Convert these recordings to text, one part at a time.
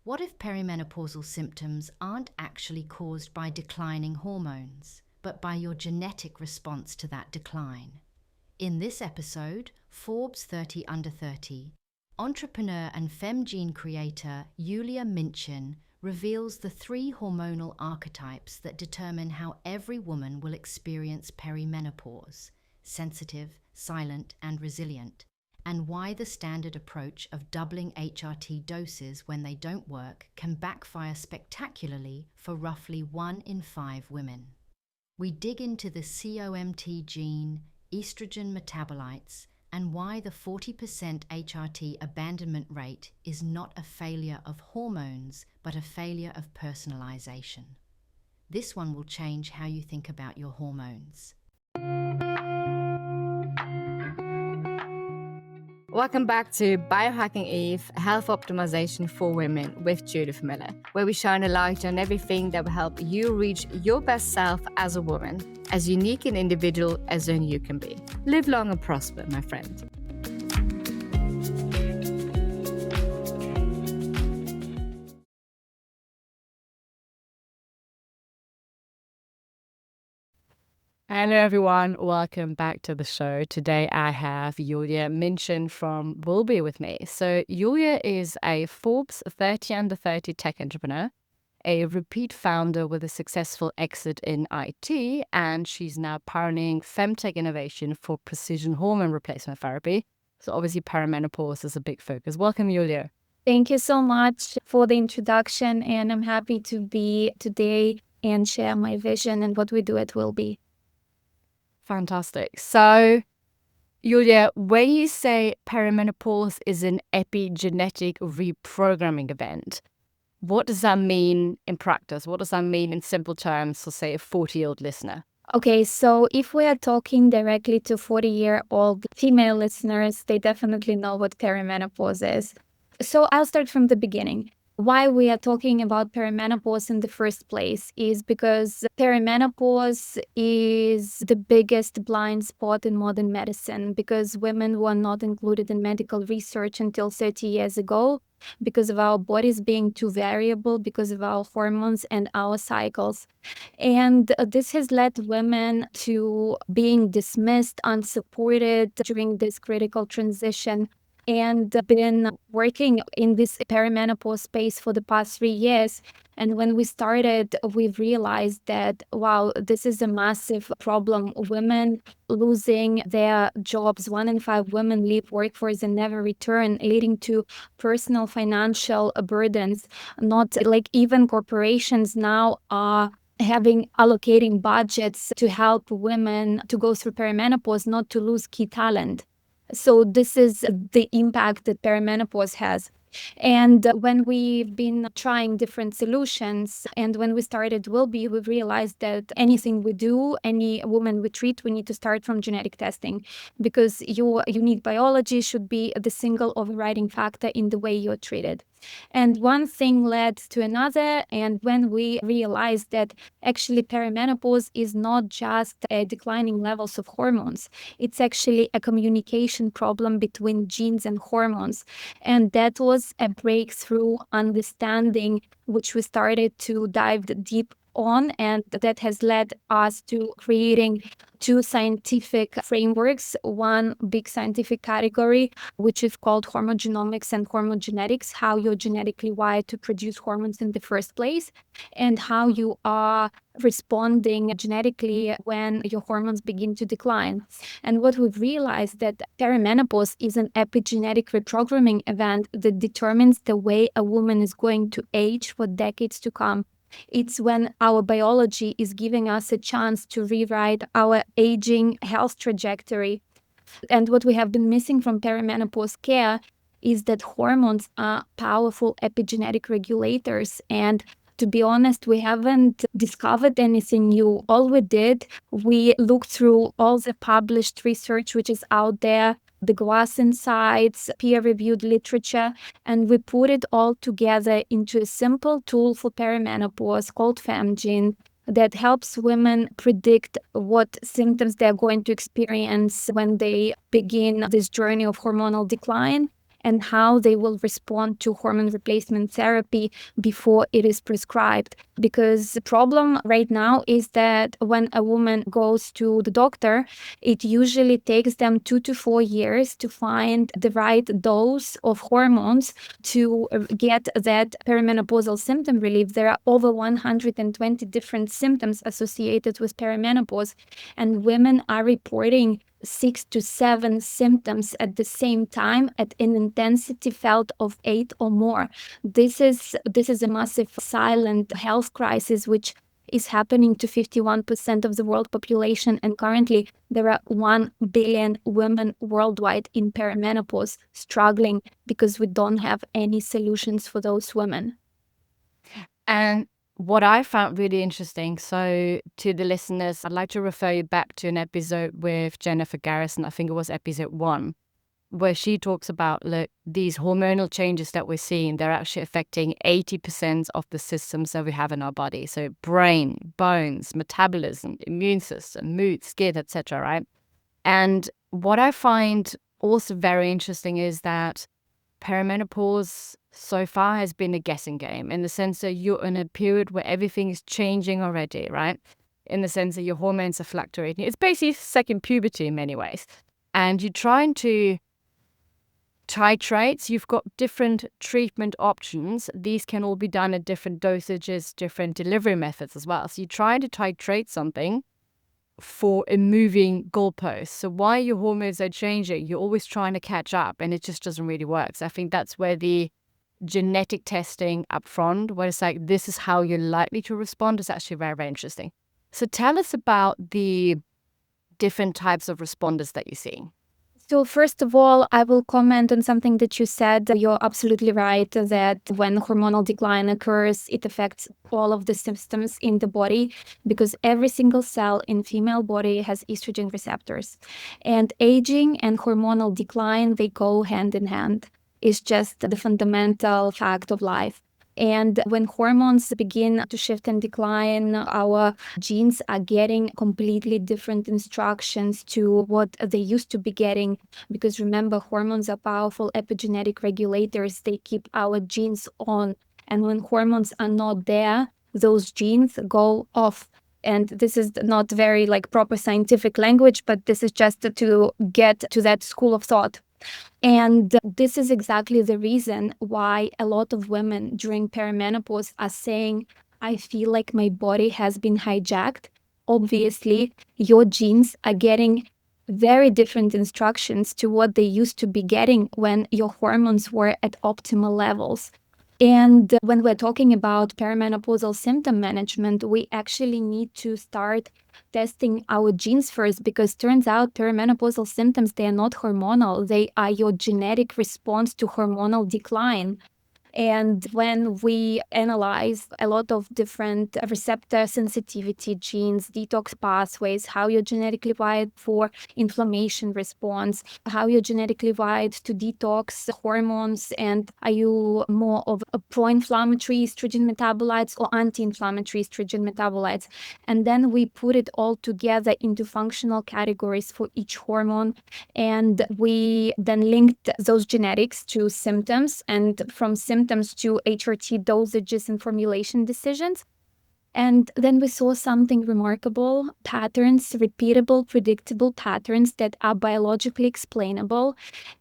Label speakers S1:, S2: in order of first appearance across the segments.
S1: What if perimenopausal symptoms aren't actually caused by declining hormones, but by your genetic response to that decline? In this episode, Forbes 30 Under 30, entrepreneur and FemGene creator Yulia Mintchin reveals the 3 hormonal archetypes that determine how every woman will experience perimenopause: sensitive, silent, and resilient, and why the standard approach of doubling HRT doses when they don't work can backfire spectacularly for roughly 1 in 5 women. We dig into the COMT gene, estrogen metabolites, and why the 40% HRT abandonment rate is not a failure of hormones, but a failure of personalisation. This one will change how you think about your hormones.
S2: Welcome back to Biohacking Eve, Health Optimization for Women with Judith Miller, where we shine a light on everything that will help you reach your best self as a woman, as unique and individual as only you can be. Live long and prosper, my friend. Hello everyone, welcome back to the show. Today I have Yulia Mintchin from Will Be with me. So Yulia is a Forbes 30 Under 30 tech entrepreneur, a repeat founder with a successful exit in IT, and she's now pioneering femtech innovation for precision hormone replacement therapy. So obviously perimenopause is a big focus. Welcome, Yulia.
S3: Thank you so much for the introduction, and I'm happy to be today and share my vision and what we do at Will Be.
S2: Fantastic. So, Yulia, when you say perimenopause is an epigenetic reprogramming event, what does that mean in practice? What does that mean in simple terms for, say, a 40-year-old listener?
S3: Okay, so if we are talking directly to 40-year-old female listeners, they definitely know what perimenopause is. So I'll start from the beginning. Why we are talking about perimenopause in the first place is because perimenopause is the biggest blind spot in modern medicine, because women were not included in medical research until 30 years ago because of our bodies being too variable, because of our hormones and our cycles. And this has led women to being dismissed, unsupported during this critical transition. And been working in this perimenopause space for the past 3 years. And when we started, we've realized that, wow, this is a massive problem. Women losing their jobs. 1 in 5 women leave workforce and never return, leading to personal financial burdens. Not like even corporations now are allocating budgets to help women to go through perimenopause, not to lose key talent. So this is the impact that perimenopause has. And when we've been trying different solutions, and when we started Will Be, we realized that anything we do, any woman we treat, we need to start from genetic testing, because your unique biology should be the single overriding factor in the way you're treated. And one thing led to another, and when we realized that actually perimenopause is not just a declining levels of hormones, it's actually a communication problem between genes and hormones. And that was a breakthrough understanding, which we started to dive deep on, and that has led us to creating 2 scientific frameworks. One big scientific category, which is called hormogenomics and hormogenetics, how you're genetically wired to produce hormones in the first place, and how you are responding genetically when your hormones begin to decline. And what we've realized that perimenopause is an epigenetic reprogramming event that determines the way a woman is going to age for decades to come. It's when our biology is giving us a chance to rewrite our aging health trajectory. And what we have been missing from perimenopause care is that hormones are powerful epigenetic regulators. And to be honest, we haven't discovered anything new. All we did, we looked through all the published research which is out there, the glass insights, peer-reviewed literature, and we put it all together into a simple tool for perimenopause called FemGene that helps women predict what symptoms they're going to experience when they begin this journey of hormonal decline. and how they will respond to hormone replacement therapy before it is prescribed. Because the problem right now is that when a woman goes to the doctor, it usually takes them 2 to 4 years to find the right dose of hormones to get that perimenopausal symptom relief. There are over 120 different symptoms associated with perimenopause, and women are reporting 6 to 7 symptoms at the same time at an intensity felt of 8 or more. This is a massive silent health crisis, which is happening to 51% of the world population, and currently there are 1 billion women worldwide in perimenopause struggling because we don't have any solutions for those women.
S2: And what I found really interesting, so to the listeners, I'd like to refer you back to an episode with Jennifer Garrison, I think it was episode 1, where she talks about, look, these hormonal changes that we're seeing, they're actually affecting 80% of the systems that we have in our body. So brain, bones, metabolism, immune system, mood, skin, etc., right? And what I find also very interesting is that perimenopause so far has been a guessing game, in the sense that you're in a period where everything is changing already, right? In the sense that your hormones are fluctuating. It's basically second puberty in many ways. And you're trying to titrate. You've got different treatment options. These can all be done at different dosages, different delivery methods as well. So you're trying to titrate something for a moving goalpost. So while your hormones are changing, you're always trying to catch up, and it just doesn't really work. So I think that's where the genetic testing up front, where it's like, this is how you're likely to respond, is actually very, very interesting. So tell us about the different types of responders that you're seeing.
S3: So first of all, I will comment on something that you said. You're absolutely right that when hormonal decline occurs, it affects all of the systems in the body, because every single cell in female body has estrogen receptors. And aging and hormonal decline, they go hand in hand. It's just the fundamental fact of life. And when hormones begin to shift and decline, our genes are getting completely different instructions to what they used to be getting. Because remember, hormones are powerful epigenetic regulators. They keep our genes on. And when hormones are not there, those genes go off. And this is not very proper scientific language, but this is just to get to that school of thought. And this is exactly the reason why a lot of women during perimenopause are saying, I feel like my body has been hijacked. Obviously, your genes are getting very different instructions to what they used to be getting when your hormones were at optimal levels. And when we're talking about perimenopausal symptom management, we actually need to start testing our genes first, because turns out perimenopausal symptoms, they are not hormonal. They are your genetic response to hormonal decline. And when we analyze a lot of different receptor sensitivity genes, detox pathways, how you're genetically wired for inflammation response, how you're genetically wired to detox hormones, and are you more of a pro-inflammatory estrogen metabolites or anti-inflammatory estrogen metabolites? And then we put it all together into functional categories for each hormone. And we then linked those genetics to symptoms, and from symptoms to HRT dosages and formulation decisions. And then we saw something remarkable: patterns, repeatable, predictable patterns that are biologically explainable.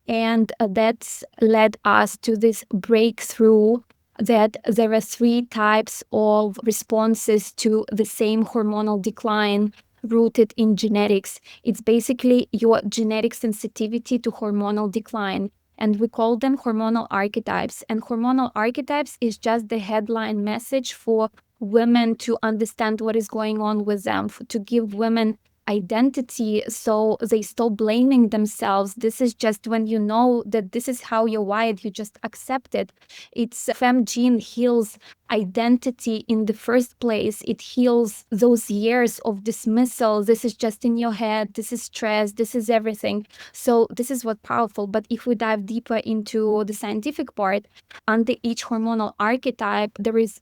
S3: And that's led us to this breakthrough that there are 3 types of responses to the same hormonal decline rooted in genetics. It's basically your genetic sensitivity to hormonal decline. And we call them hormonal archetypes. And hormonal archetypes is just the headline message for women to understand what is going on with them, to give women identity so they stop blaming themselves. This is just when you know that this is how you're wired, you just accept it. It's FemGene heals identity in the first place. It heals those years of dismissal. This is just in your head. This is stress. This is everything. So this is what's powerful. But if we dive deeper into the scientific part, under each hormonal archetype, there is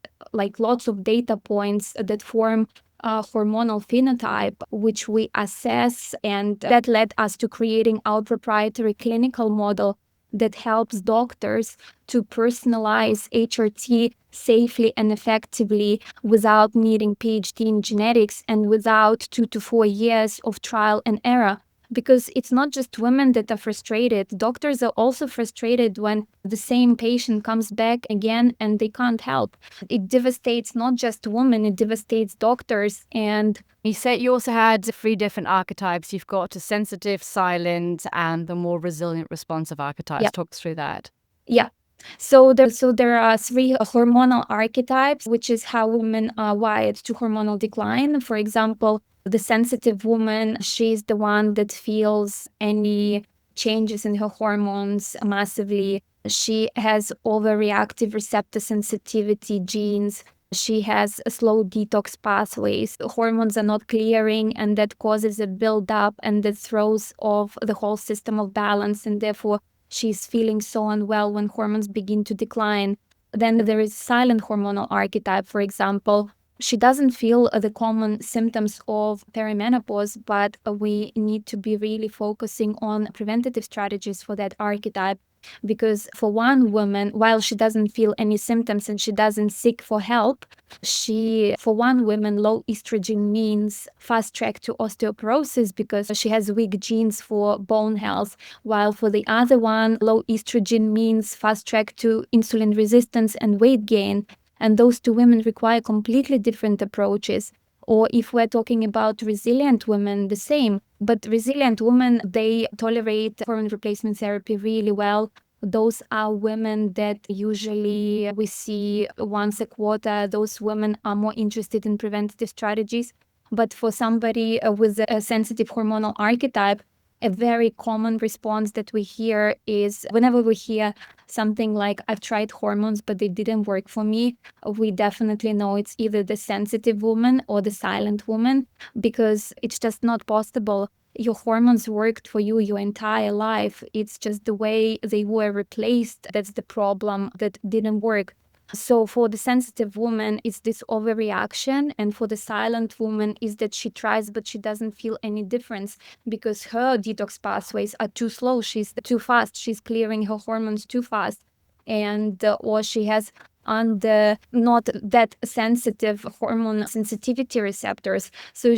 S3: lots of data points that form a hormonal phenotype, which we assess, and that led us to creating our proprietary clinical model that helps doctors to personalize HRT safely and effectively without needing PhD in genetics and without 2 to 4 years of trial and error. Because it's not just women that are frustrated. Doctors are also frustrated when the same patient comes back again and they can't help. It devastates not just women, it devastates doctors. And
S2: you said you also had 3 different archetypes. You've got a sensitive, silent, and the more resilient, responsive archetypes.
S3: Yeah.
S2: Talk us through that.
S3: Yeah. So there are 3 hormonal archetypes, which is how women are wired to hormonal decline. For example, the sensitive woman, she's the one that feels any changes in her hormones massively. She has overreactive receptor sensitivity genes. She has a slow detox pathways. Hormones are not clearing, and that causes a buildup, and that throws off the whole system of balance, and therefore she's feeling so unwell when hormones begin to decline. Then there is silent hormonal archetype, for example. She doesn't feel the common symptoms of perimenopause, but we need to be really focusing on preventative strategies for that archetype. Because for one woman, while she doesn't feel any symptoms and she doesn't seek for help, for one woman, low estrogen means fast track to osteoporosis because she has weak genes for bone health, while for the other one, low estrogen means fast track to insulin resistance and weight gain. And those 2 women require completely different approaches. Or if we're talking about resilient women, the same. But resilient women, they tolerate hormone replacement therapy really well. Those are women that usually we see once a quarter. Those women are more interested in preventative strategies. But for somebody with a sensitive hormonal archetype, a very common response that we hear is whenever we hear something like, I've tried hormones, but they didn't work for me, we definitely know it's either the sensitive woman or the silent woman, because it's just not possible. Your hormones worked for you your entire life. It's just the way they were replaced. That's the problem that didn't work. So for the sensitive woman, it's this overreaction. And for the silent woman, is that she tries, but she doesn't feel any difference because her detox pathways are too slow. She's too fast. She's clearing her hormones too fast. And or she has not that sensitive hormone sensitivity receptors. So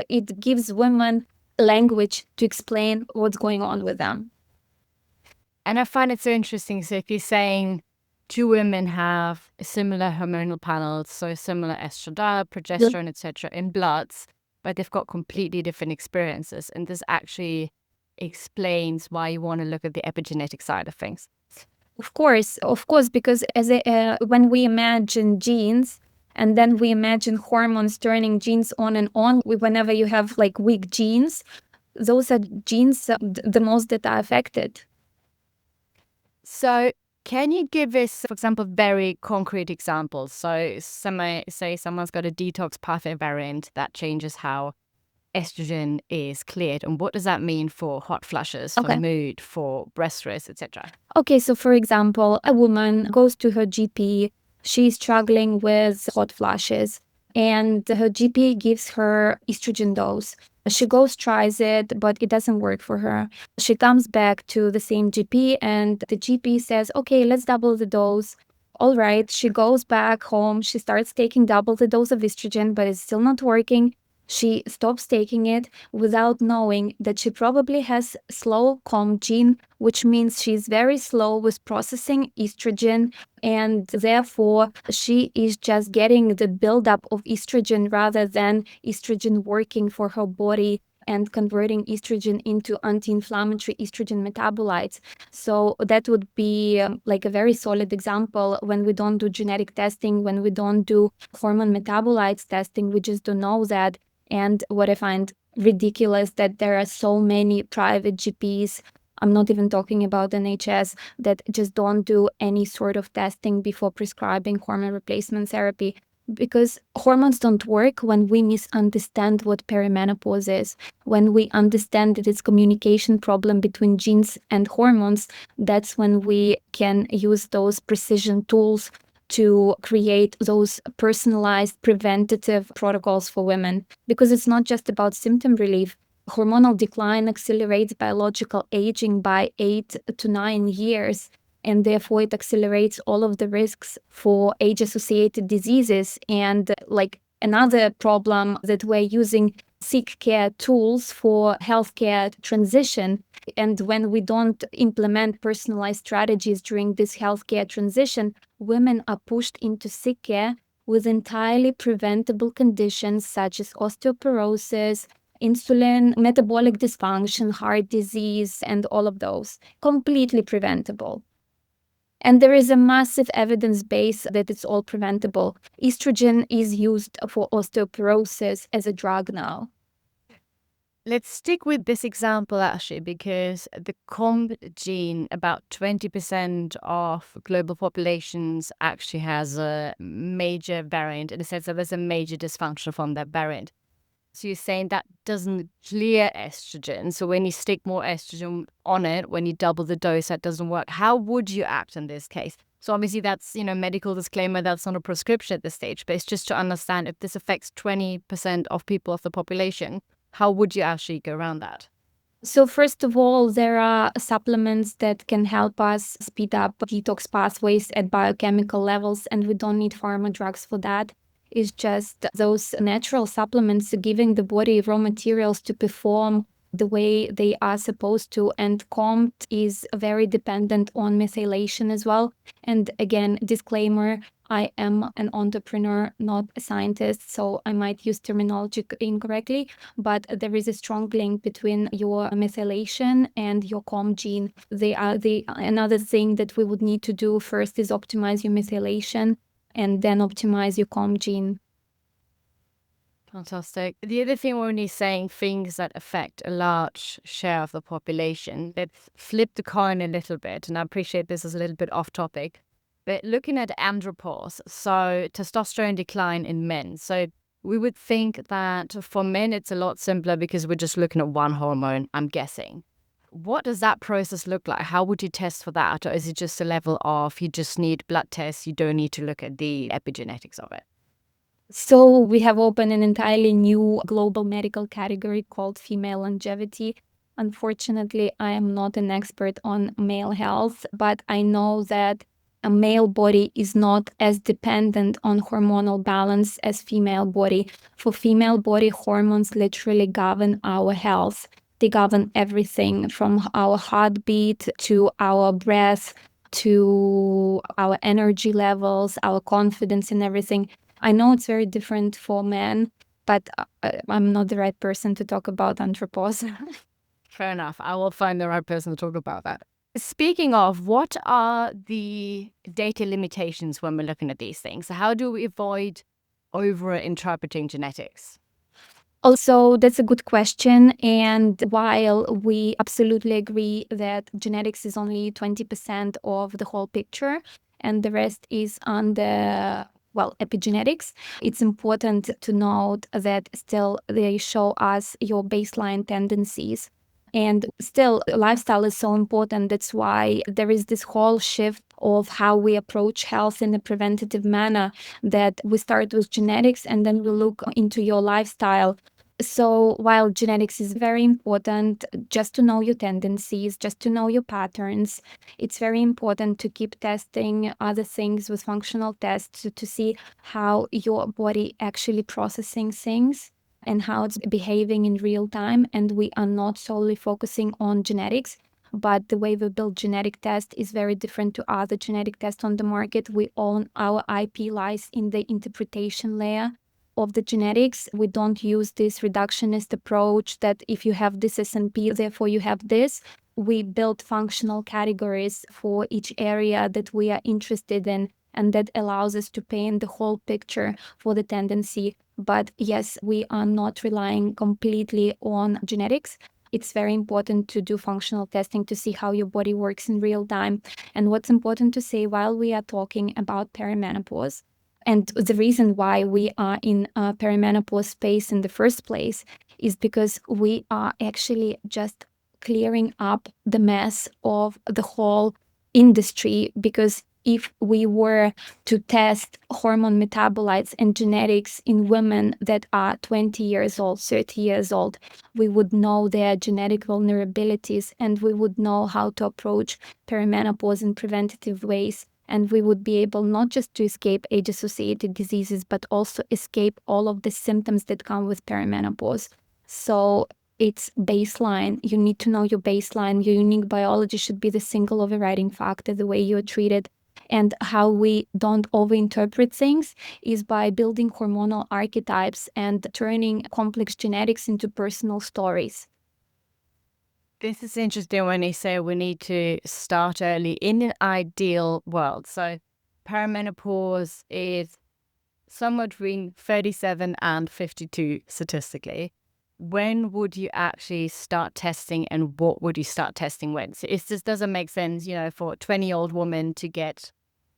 S3: it gives women language to explain what's going on with them.
S2: And I find it so interesting. So if you're saying 2 women have similar hormonal panels, so similar estrogen, progesterone, etc. in bloods, but they've got completely different experiences. And this actually explains why you want to look at the epigenetic side of things.
S3: Of course, because when we imagine genes and then we imagine hormones turning genes on and on, whenever you have like weak genes, those are genes the most that are affected.
S2: So can you give us, for example, very concrete examples? So someone's got a detox pathway variant that changes how estrogen is cleared. And what does that mean for hot flushes, for mood, for breast stress, etc.?
S3: Okay, so for example, a woman goes to her GP. She's struggling with hot flushes and her GP gives her estrogen dose. She goes, tries it, but it doesn't work for her. She comes back to the same GP and the GP says, okay, let's double the dose. All right, she goes back home. She starts taking double the dose of estrogen, but it's still not working. She stops taking it without knowing that she probably has slow COMT gene, which means she's very slow with processing estrogen, and therefore she is just getting the buildup of estrogen rather than estrogen working for her body and converting estrogen into anti-inflammatory estrogen metabolites. So that would be like a very solid example. When we don't do genetic testing, when we don't do hormone metabolites testing, we just don't know that. And what I find ridiculous that there are so many private GPs, I'm not even talking about NHS, that just don't do any sort of testing before prescribing hormone replacement therapy. Because hormones don't work when we misunderstand what perimenopause is. When we understand that it's communication problem between genes and hormones, that's when we can use those precision tools to create those personalized preventative protocols for women. Because it's not just about symptom relief. hormonal decline accelerates biological aging by 8 to 9 years, and therefore it accelerates all of the risks for age-associated diseases. And like another problem that we're using sick care tools for healthcare transition, and when we don't implement personalized strategies during this healthcare transition, women are pushed into sick care with entirely preventable conditions such as osteoporosis, insulin, metabolic dysfunction, heart disease, and all of those. Completely preventable. And there is a massive evidence base that it's all preventable. Estrogen is used for osteoporosis as a drug now.
S2: Let's stick with this example actually, because the COMT gene, about 20% of global populations actually has a major variant, in the sense that there's a major dysfunction from that variant. So you're saying that doesn't clear estrogen. So when you stick more estrogen on it, when you double the dose, that doesn't work. How would you act in this case? So obviously that's, medical disclaimer, that's not a prescription at this stage, but it's just to understand if this affects 20% of people of the population, how would you actually go around that?
S3: So first of all, there are supplements that can help us speed up detox pathways at biochemical levels, and we don't need pharma drugs for that. It's just those natural supplements giving the body raw materials to perform the way they are supposed to. And COMT is very dependent on methylation as well. And again, disclaimer, I am an entrepreneur, not a scientist, so I might use terminology incorrectly, but there is a strong link between your methylation and your COMT gene. They are another thing that we would need to do first is optimize your methylation and then optimize your COMT gene.
S2: Fantastic. The other thing when you're saying things that affect a large share of the population, let's flip the coin a little bit, and I appreciate this is a little bit off topic, but looking at andropause, so testosterone decline in men. So we would think that for men it's a lot simpler because we're just looking at one hormone, I'm guessing. What does that process look like? How would you test for that? Or is it just a level of you just need blood tests, you don't need to look at the epigenetics of it?
S3: So we have opened an entirely new global medical category called female longevity. Unfortunately, I am not an expert on male health, but I know that a male body is not as dependent on hormonal balance as female body. For female body, hormones literally govern our health. They govern everything from our heartbeat to our breath to our energy levels, our confidence and everything. I know it's very different for men, but I'm not the right person to talk about andropause.
S2: Fair enough. I will find the right person to talk about that. Speaking of, what are the data limitations when we're looking at these things? How do we avoid over-interpreting genetics?
S3: Also, that's a good question. And while we absolutely agree that genetics is only 20% of the whole picture and the rest is on the epigenetics, it's important to note that still they show us your baseline tendencies. And still, lifestyle is so important. That's why there is this whole shift of how we approach health in a preventative manner, that we start with genetics and then we look into your lifestyle. So while genetics is very important, just to know your tendencies, just to know your patterns, it's very important to keep testing other things with functional tests to see how your body actually processing things and how it's behaving in real time. And we are not solely focusing on genetics, but the way we build genetic test is very different to other genetic tests on the market. We own our IP lies in the interpretation layer of the genetics. We don't use this reductionist approach that if you have this SNP, therefore you have this. We build functional categories for each area that we are interested in, and that allows us to paint the whole picture for the tendency. But yes, we are not relying completely on genetics. It's very important to do functional testing to see how your body works in real time. And what's important to say while we are talking about perimenopause, and the reason why we are in a perimenopause space in the first place is because we are actually just clearing up the mess of the whole industry. Because if we were to test hormone metabolites and genetics in women that are 20 years old, 30 years old, we would know their genetic vulnerabilities, and we would know how to approach perimenopause in preventative ways. And we would be able not just to escape age-associated diseases, but also escape all of the symptoms that come with perimenopause. So it's baseline. You need to know your baseline. Your unique biology should be the single overriding factor, the way you're treated. And how we don't overinterpret things is by building hormonal archetypes and turning complex genetics into personal stories.
S2: This is interesting when you say we need to start early in an ideal world. So perimenopause is somewhere between 37 and 52 statistically. When would you actually start testing, and what would you start testing when? So it just doesn't make sense, for a 20-year-old woman to get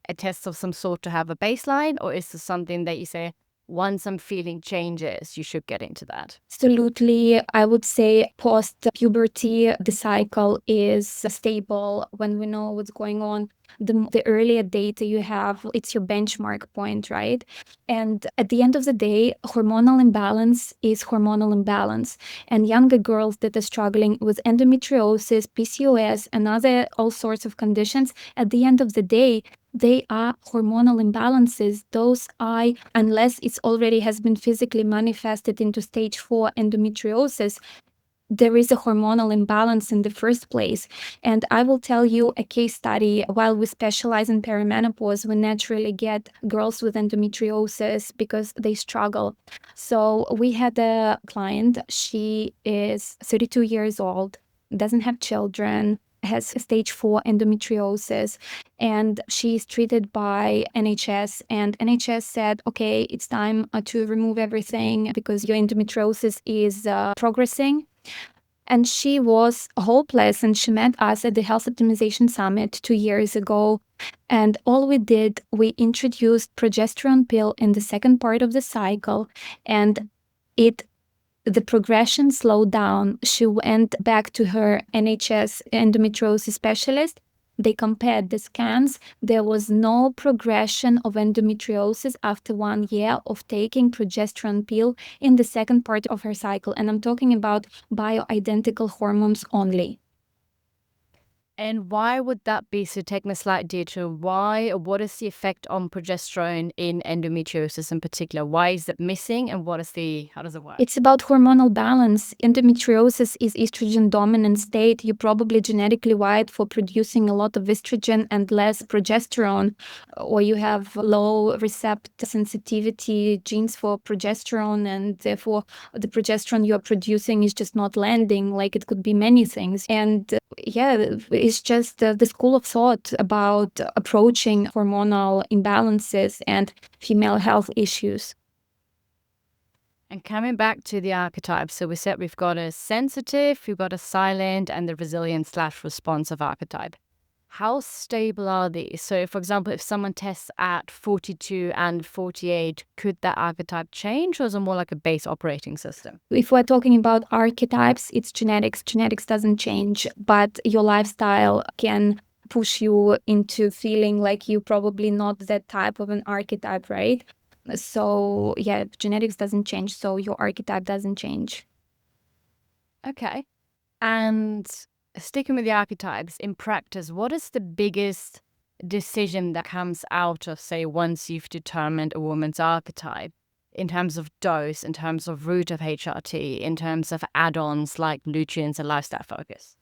S2: a test of some sort to have a baseline, or is this something that you say, once I'm feeling changes, you should get into that?
S3: Absolutely. I would say post-puberty, the cycle is stable when we know what's going on. The earlier data you have, it's your benchmark point, right? And at the end of the day, hormonal imbalance is hormonal imbalance. And younger girls that are struggling with endometriosis, PCOS, and other all sorts of conditions, at the end of the day, they are hormonal imbalances. Those are, unless it's already has been physically manifested into stage 4 endometriosis, there is a hormonal imbalance in the first place. And I will tell you a case study. While we specialize in perimenopause, we naturally get girls with endometriosis because they struggle. So we had a client, she is 32 years old, doesn't have children, has stage 4 endometriosis, and she's treated by NHS, and NHS said, okay, it's time to remove everything because your endometriosis is progressing. And she was hopeless, and she met us at the Health Optimization Summit 2 years ago. And all we did, we introduced progesterone pill in the second part of the cycle, and the progression slowed down. She went back to her NHS endometriosis specialist. They compared the scans. There was no progression of endometriosis after 1 year of taking progesterone pill in the second part of her cycle. And I'm talking about bioidentical hormones only.
S2: And why would that be? So take me a slight detour. What is the effect on progesterone in endometriosis in particular? Why is it missing, and how does it work?
S3: It's about hormonal balance. Endometriosis is estrogen dominant state. You're probably genetically wired for producing a lot of estrogen and less progesterone, or you have low receptor sensitivity genes for progesterone, and therefore the progesterone you're producing is just not landing. Like, it could be many things. And it's just the school of thought about approaching hormonal imbalances and female health issues.
S2: And coming back to the archetypes, so we said we've got a sensitive, we've got a silent, and the resilient/responsive archetype. How stable are these? So, for example, if someone tests at 42 and 48, could that archetype change, or is it more like a base operating system?
S3: If we're talking about archetypes, it's genetics. Genetics doesn't change, but your lifestyle can push you into feeling like you're probably not that type of an archetype, right? So, genetics doesn't change, so your archetype doesn't change.
S2: Okay. And sticking with the archetypes, in practice, what is the biggest decision that comes out of, say, once you've determined a woman's archetype, in terms of dose, in terms of route of HRT, in terms of add-ons like nutrients and lifestyle focus?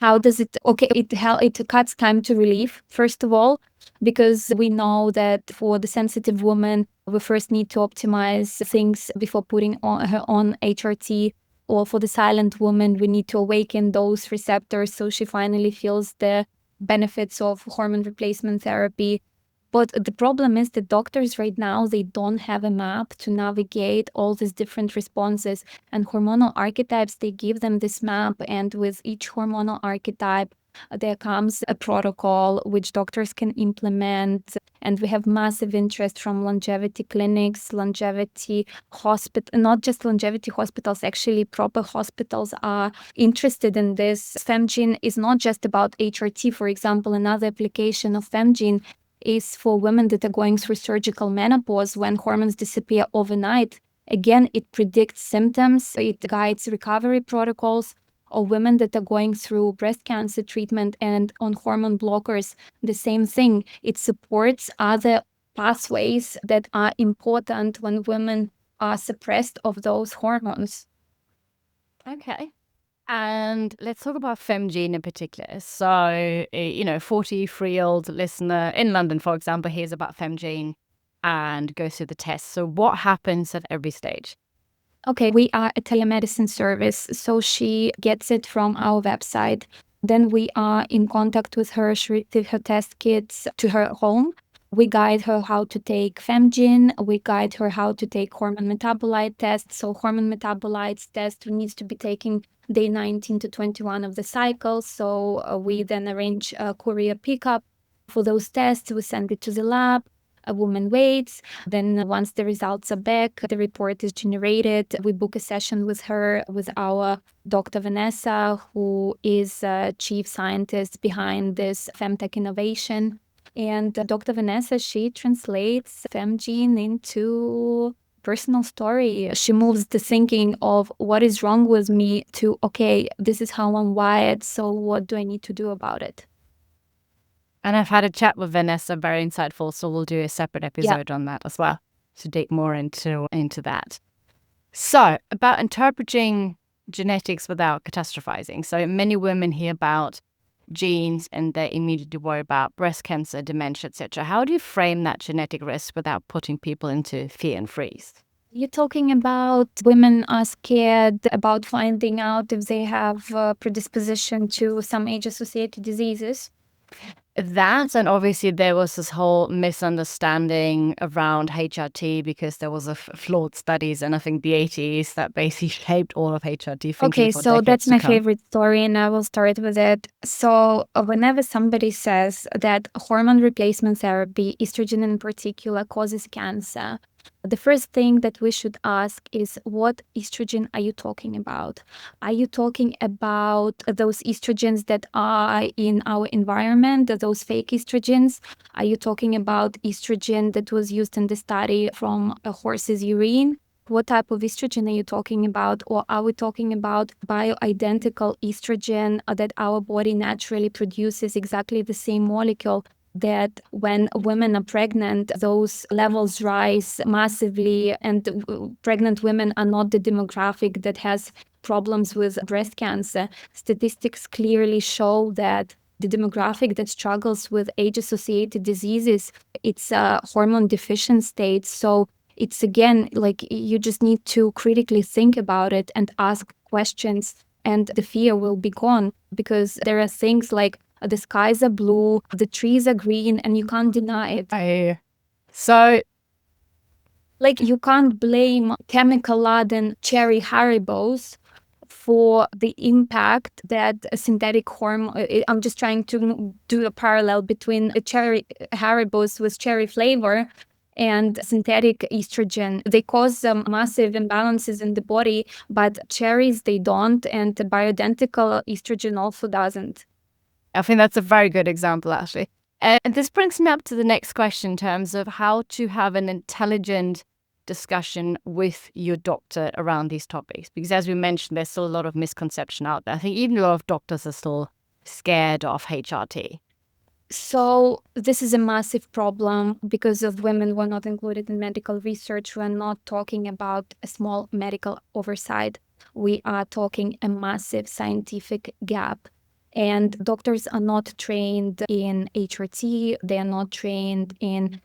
S3: How does it? Okay, it cuts time to relief, first of all, because we know that for the sensitive woman, we first need to optimize things before putting her on HRT. Or for the silent woman, we need to awaken those receptors so she finally feels the benefits of hormone replacement therapy. But the problem is that doctors right now, they don't have a map to navigate all these different responses. And hormonal archetypes, they give them this map. And with each hormonal archetype, There comes a protocol which doctors can implement, and we have massive interest from longevity clinics, longevity hospital, not just longevity hospitals, actually proper hospitals are interested in this. FemGene is not just about HRT, for example. Another application of FemGene is for women that are going through surgical menopause when hormones disappear overnight. Again, it predicts symptoms, it guides recovery protocols, or women that are going through breast cancer treatment and on hormone blockers, the same thing. It supports other pathways that are important when women are suppressed of those hormones.
S2: Okay. And let's talk about FemGene in particular. So, 43-year-old listener in London, for example, hears about FemGene and goes through the test. So what happens at every stage?
S3: Okay, we are a telemedicine service, so she gets it from our website. Then we are in contact with her. She receives her test kits to her home. We guide her how to take FemGene. We guide her how to take hormone metabolite tests. So hormone metabolites test needs to be taken day 19 to 21 of the cycle. So we then arrange a courier pickup for those tests. We send it to the lab. A woman waits. Then once the results are back, the report is generated. We book a session with her, with our Dr. Vanessa, who is chief scientist behind this femtech innovation. And Dr. Vanessa, she translates FemGene into personal story. She moves the thinking of what is wrong with me to, okay, this is how I'm wired, so what do I need to do about it?
S2: And I've had a chat with Vanessa, very insightful, so we'll do a separate episode on that as well to dig more into that. So, about interpreting genetics without catastrophizing. So many women hear about genes and they immediately worry about breast cancer, dementia, etc. How do you frame that genetic risk without putting people into fear and freeze?
S3: You're talking about women are scared about finding out if they have a predisposition to some age-associated diseases.
S2: That, and obviously there was this whole misunderstanding around HRT because there was a flawed studies in I think the 80s that basically shaped all of HRT thinking.
S3: Okay,
S2: for
S3: so
S2: decades
S3: that's
S2: to
S3: my
S2: come.
S3: favorite story, and I will start with it. So whenever somebody says that hormone replacement therapy, estrogen in particular, causes cancer, the first thing that we should ask is, what estrogen are you talking about? Are you talking about those estrogens that are in our environment, those fake estrogens? Are you talking about estrogen that was used in the study from a horse's urine? What type of estrogen are you talking about? Or are we talking about bioidentical estrogen that our body naturally produces, exactly the same molecule, that when women are pregnant, those levels rise massively, and pregnant women are not the demographic that has problems with breast cancer. Statistics clearly show that the demographic that struggles with age-associated diseases, it's a hormone deficient state. So it's again, like, you just need to critically think about it and ask questions, and the fear will be gone, because there are things like the skies are blue, the trees are green, and you can't deny it.
S2: So,
S3: like, you can't blame chemical-laden cherry Haribos for the impact that a synthetic hormone. I'm just trying to do a parallel between a cherry Haribos with cherry flavor and synthetic estrogen. They cause massive imbalances in the body, but cherries, they don't, and the bioidentical estrogen also doesn't.
S2: I think that's a very good example, actually. And this brings me up to the next question in terms of how to have an intelligent discussion with your doctor around these topics. Because as we mentioned, there's still a lot of misconception out there. I think even a lot of doctors are still scared of HRT.
S3: So this is a massive problem because of women who are not included in medical research. We're not talking about a small medical oversight. We are talking a massive scientific gap. And doctors are not trained in HRT. They are not trained in,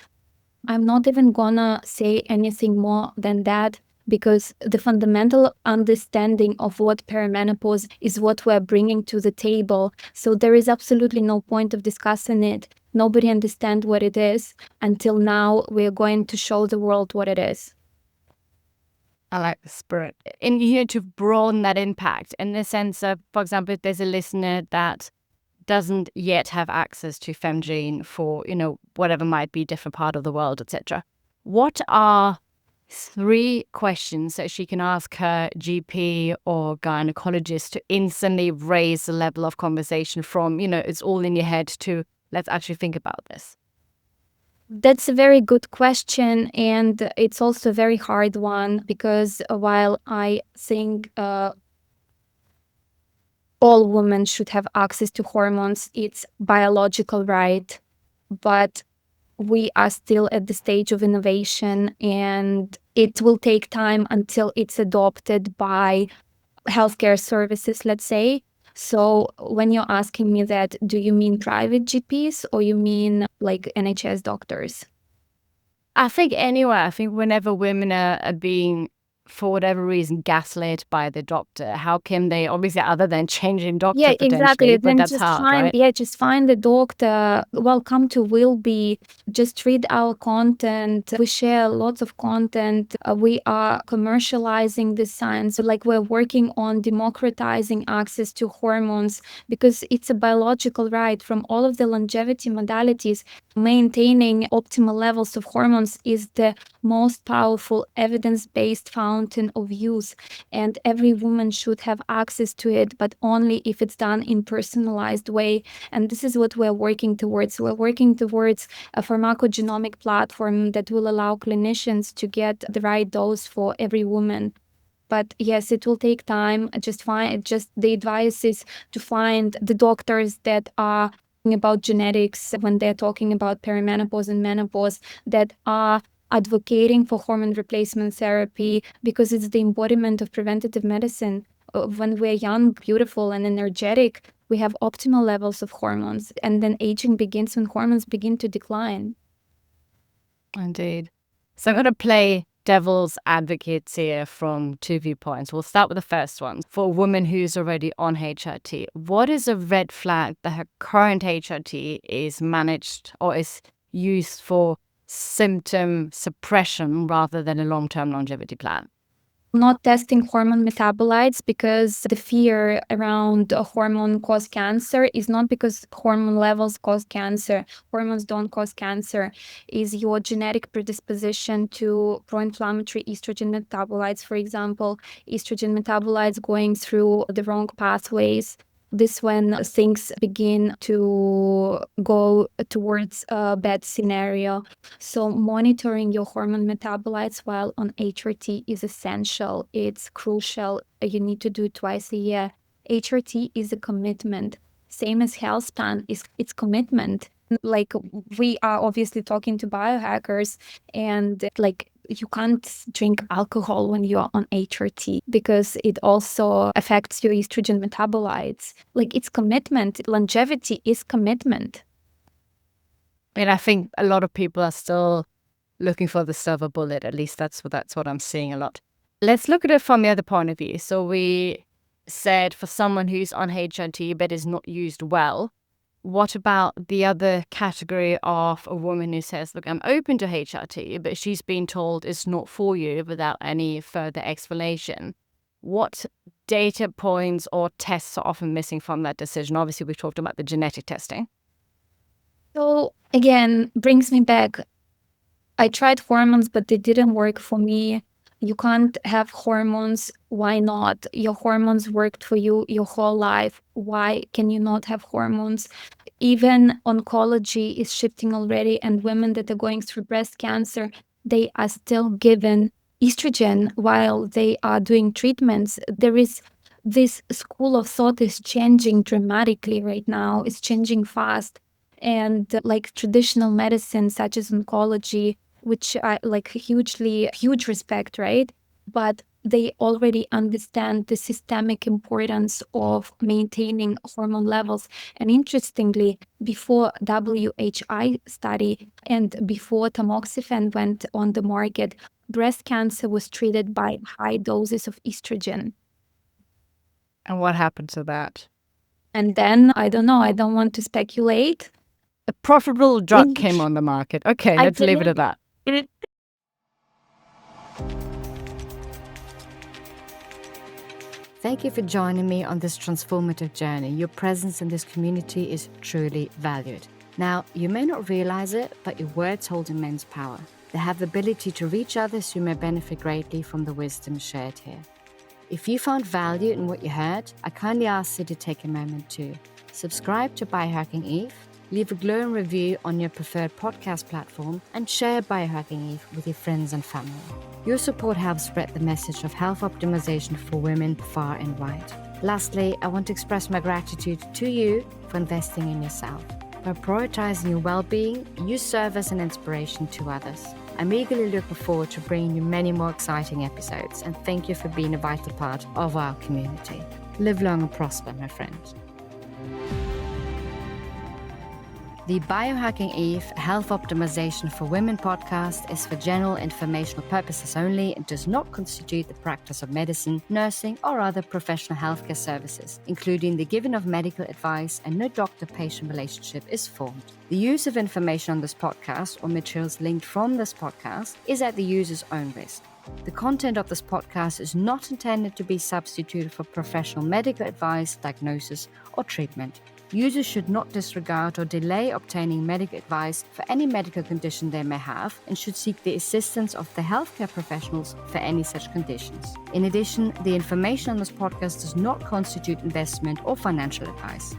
S3: I'm not even gonna say anything more than that, because the fundamental understanding of what perimenopause is what we're bringing to the table. So there is absolutely no point of discussing it. Nobody understands what it is. Until now, we're going to show the world what it is.
S2: I like the spirit. And to broaden that impact in the sense of, for example, if there's a listener that doesn't yet have access to FemGene for, whatever might be different part of the world, etc. What are 3 questions that she can ask her GP or gynecologist to instantly raise the level of conversation from, it's all in your head to let's actually think about this?
S3: That's a very good question, and it's also a very hard one, because while I think all women should have access to hormones, it's biological right, but we are still at the stage of innovation, and it will take time until it's adopted by healthcare services, let's say. So when you're asking me that, do you mean private GPs or you mean like NHS doctors?
S2: I think whenever women are being, for whatever reason, gaslit by the doctor, how can they, obviously other than changing doctor
S3: Yeah,
S2: potentially,
S3: exactly.
S2: but
S3: Then
S2: that's
S3: just
S2: hard,
S3: find,
S2: right?
S3: yeah, just find the doctor. Welcome to Will Be. Just read our content. We share lots of content. We are commercializing the science. Like, we're working on democratizing access to hormones, because it's a biological right. From all of the longevity modalities, maintaining optimal levels of hormones is the most powerful evidence-based fountain of youth, and every woman should have access to it, but only if it's done in personalized way. And this is what we're working towards. We're working towards a pharmacogenomic platform that will allow clinicians to get the right dose for every woman. But yes, it will take time. Just the advice is to find the doctors that are about genetics when they're talking about perimenopause and menopause, that are advocating for hormone replacement therapy, because it's the embodiment of preventative medicine. When we're young, beautiful, and energetic, we have optimal levels of hormones, and then aging begins when hormones begin to decline.
S2: Indeed. So I'm going to play devil's advocate here from 2 viewpoints. We'll start with the first one. For a woman who's already on HRT, what is a red flag that her current HRT is managed or is used for symptom suppression rather than a long-term longevity plan?
S3: Not testing hormone metabolites, because the fear around a hormone cause cancer is not because hormone levels cause cancer. Hormones don't cause cancer. Is your genetic predisposition to pro-inflammatory estrogen metabolites, for example, estrogen metabolites going through the wrong pathways. This when things begin to go towards a bad scenario. So monitoring your hormone metabolites while on HRT is essential. It's crucial. You need to do it twice a year. HRT is a commitment. Same as health span, it's commitment. Like, we are obviously talking to biohackers, and like, you can't drink alcohol when you are on HRT, because it also affects your estrogen metabolites. Like, it's commitment. Longevity is commitment.
S2: And I think a lot of people are still looking for the silver bullet. At least that's what I'm seeing a lot. Let's look at it from the other point of view. So we said for someone who's on HRT but is not used well, what about the other category of a woman who says, look, I'm open to HRT, but she's been told it's not for you without any further explanation? What data points or tests are often missing from that decision? Obviously, we've talked about the genetic testing.
S3: So again, brings me back. I tried hormones, but they didn't work for me. You can't have hormones. Why not? Your hormones worked for you your whole life. Why can you not have hormones? Even oncology is shifting already, and women that are going through breast cancer, they are still given estrogen while they are doing treatments. There is this school of thought is changing dramatically right now. It's changing fast. And like traditional medicine, such as oncology, which I like huge respect, right? But they already understand the systemic importance of maintaining hormone levels. And interestingly, before WHI study and before tamoxifen went on the market, breast cancer was treated by high doses of estrogen.
S2: And what happened to that?
S3: And then, I don't know, I don't want to speculate.
S2: A profitable drug came on the market. Okay, let's leave it at that. Thank you for joining me on this transformative journey. Your presence in this community is truly valued. Now, you may not realize it, but your words hold immense power. They have the ability to reach others who may benefit greatly from the wisdom shared here. If you found value in what you heard, I kindly ask you to take a moment to subscribe to Biohacking Eve, leave a glowing review on your preferred podcast platform, and share Biohacking Eve with your friends and family. Your support helps spread the message of health optimization for women far and wide. Lastly, I want to express my gratitude to you for investing in yourself. By prioritizing your well-being, you serve as an inspiration to others. I'm eagerly looking forward to bringing you many more exciting episodes, and thank you for being a vital part of our community. Live long and prosper, my friend. The Biohacking Eve Health Optimization for Women podcast is for general informational purposes only and does not constitute the practice of medicine, nursing, or other professional healthcare services, including the giving of medical advice, and no doctor-patient relationship is formed. The use of information on this podcast or materials linked from this podcast is at the user's own risk. The content of this podcast is not intended to be substituted for professional medical advice, diagnosis, or treatment. Users should not disregard or delay obtaining medical advice for any medical condition they may have and should seek the assistance of the healthcare professionals for any such conditions. In addition, the information on this podcast does not constitute investment or financial advice.